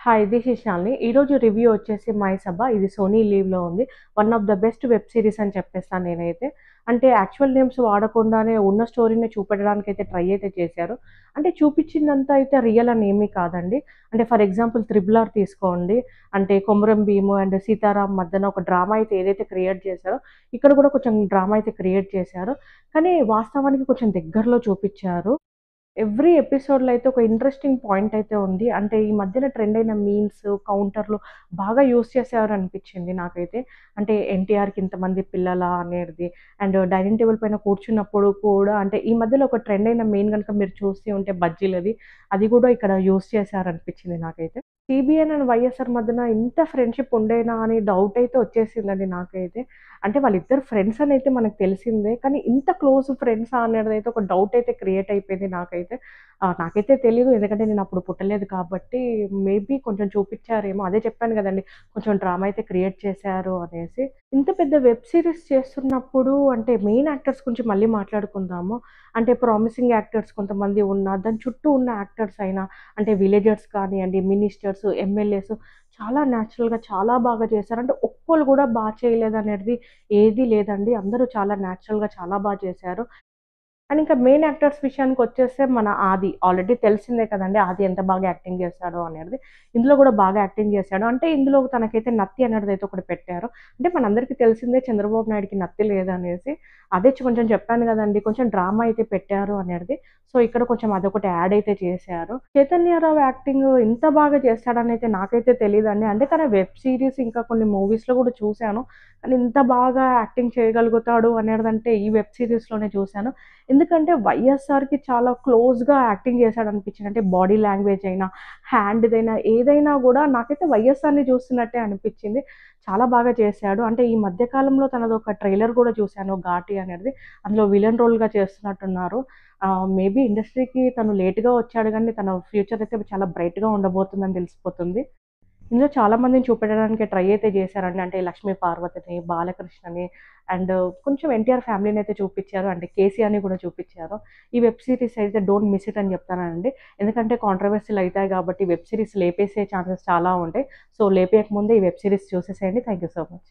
Hi! This is Shalini. ఈరోజు review వచ్చేసి 'my సభ' ఇది సోనీ లీవ్‌లో ఉంది. One of the best web series అని చెప్పేస్తాను నేనైతే. అంటే యాక్చువల్ నేమ్స్ వాడకుండానే ఉన్న స్టోరీని చూపెట్టడానికైతే ట్రై అయితే చేశారు. అంటే చూపించిందంతా అయితే రియల్ అని ఏమీ కాదండి. అంటే ఫర్ ఎగ్జాంపుల్ 'త్రిబుల్ ఆర్' తీసుకోండి. అంటే 'కొమురం భీము' అండ్ 'సీతారాం' మధ్యన ఒక డ్రామా అయితే ఏదైతే క్రియేట్ చేశారో, ఇక్కడ కూడా కొంచెం డ్రామా అయితే క్రియేట్ చేశారు. కానీ వాస్తవానికి కొంచెం దగ్గరలో చూపిచ్చారు. ఎవ్రీ ఎపిసోడ్‌లో అయితే ఒక ఇంట్రెస్టింగ్ పాయింట్ అయితే ఉంది. అంటే ఈ మధ్యన ట్రెండ్ అయిన మీమ్స్, కౌంటర్‌లు బాగా యూజ్ చేశారనిపించింది నాకైతే. అంటే ఎన్టీఆర్‌కి ఇంతమంది పిల్లలా అనేది అండ్ డైనింగ్ టేబుల్ పైన కూర్చున్నప్పుడు కూడా అంటే ఈ మధ్యలో ఒక ట్రెండ్ అయిన మీమ్ గనుక మీరు చూసి ఉంటే బజ్జీలది. అది కూడా ఇక్కడ యూజ్ చేశారనిపించింది నాకైతే. సీబీఎన్ అండ్ వైఎస్ఆర్ మధ్యన ఇంత ఫ్రెండ్‌షిప్ ఉండేనా అని డౌట్ అయితే వచ్చేసిందండి నాకైతే. అంటే వాళ్ళిద్దరు ఫ్రెండ్స్ అనైతే మనకు తెలిసిందే. కానీ ఇంత క్లోజ్ ఫ్రెండ్సా అనేదైతే ఒక డౌట్ అయితే క్రియేట్ అయిపోయింది నాకైతే. నాకైతే తెలీదు. ఎందుకంటే నేనప్పుడు పుట్టలేదు కాబట్టి మేబీ కొంచెం చూపిచ్చారేమో. అదే చెప్పాను గదండీ! కొంచెం డ్రామా అయితే క్రియేట్ చేశారు అనేసి. ఇంత పెద్ద వెబ్ సీరీస్ చేస్తున్నప్పుడు అంటే మెయిన్ యాక్టర్స్ గురించి మళ్ళీ మాట్లాడుకుందాము. అంటే ప్రామిసింగ్ యాక్టర్స్ కొంతమంది ఉన్నా, దాని చుట్టూ ఉన్న యాక్టర్స్ అయినా అంటే విలేజర్స్ కానియండి, మినిస్టర్స్, ఎమ్మెల్యేస్ చాలా న్యాచురల్‌గా చాలా బాగా చేశారు. అంటే ఒక్కళ్ళు గూడా చేయలేదనేది ఏది లేదండి. అందరూ చాలా న్యాచురల్‌గా చాలా చేశారు. అండ్ ఇంకా మెయిన్ యాక్టర్స్ విషయానికొచ్చేస్తే మన 'ఆది' ఆల్రెడీ తెలిసిందే కదండీ! 'ఆది' ఎంత బాగా యాక్టింగ్ చేశాడో అనేది. ఇందులో గూడా బాగా యాక్టింగ్ చేశాడు. అంటే ఇందులో తనకైతే నత్తి అనేదైతే ఒకటి పెట్టారు. అంటే మనందరికీ తెలిసిందే చంద్రబాబు నాయుడుకి నత్తి లేదనేసి. అదే కొంచెం చెప్పాను గదండీ! కొంచెం డ్రామా అయితే పెట్టారు అనేది. సో, ఇక్కడ కొంచెం అదొకటి యాడ్ అయితే చేశారు. చైతన్యరావు యాక్టింగ్ ఇంత బాగా చేస్తాడనైతే నాకైతే తెలీదండి. అంటే తన వెబ్ సీరీస్ ఇంకా కొన్ని మూవీస్‌లో గూడా చూసాను. కానీ ఇంత బాగా యాక్టింగ్ చేయగలుగుతాడు అనేదంటే ఈ వెబ్ సీరీస్‌లోనే చూసాను. ఎందుకంటే వైఎస్ఆర్‌కి చాలా క్లోజ్‌గా యాక్టింగ్ చేశాడనిపించింది. అంటే బాడీ లాంగ్వేజ్ అయినా, హ్యాండ్‌దైనా ఏదైనా గూడా నాకైతే వైఎస్ఆర్‌ని చూస్తున్నట్టే అనిపించింది. చాలా బాగా చేశాడు. అంటే ఈ మధ్య కాలంలో తనదొక ట్రైలర్ గూడా చూసాను 'ఘాటి' అనేది. అందులో విలన్ రోల్‌గా చేస్తున్నట్టున్నారు. మేబీ ఇండస్ట్రీకి తను లేట్‌గా వచ్చాడు గానీ తన ఫ్యూచర్ అయితే చాలా బ్రైట్‌గా ఉండబోతుందని తెలిసిపోతుంది. ఇందులో చాలా మందిని చూపెట్టడానికి ట్రై అయితే చేశారండి. అంటే లక్ష్మీ పార్వతిని, బాలకృష్ణని అండ్ కొంచెం ఎన్టీఆర్ ఫ్యామిలీనైతే చూపిచ్చారు. అంటే కేసీఆర్‌ని కూడా చూపిచ్చారు. ఈ వెబ్ సీరీస్ అయితే డోంట్ మిస్ ఇట్ అని చెప్తానండి. ఎందుకంటే కాంట్రోవర్సీ‌లు అయితాయి కాబట్టి వెబ్ సీరీస్ లేపేసే ఛాన్సెస్ చాలా ఉంటాయి. సో, లేపేయక ముందే ఈ వెబ్ సీరీస్ చూసేసేయండి. Thank you so much.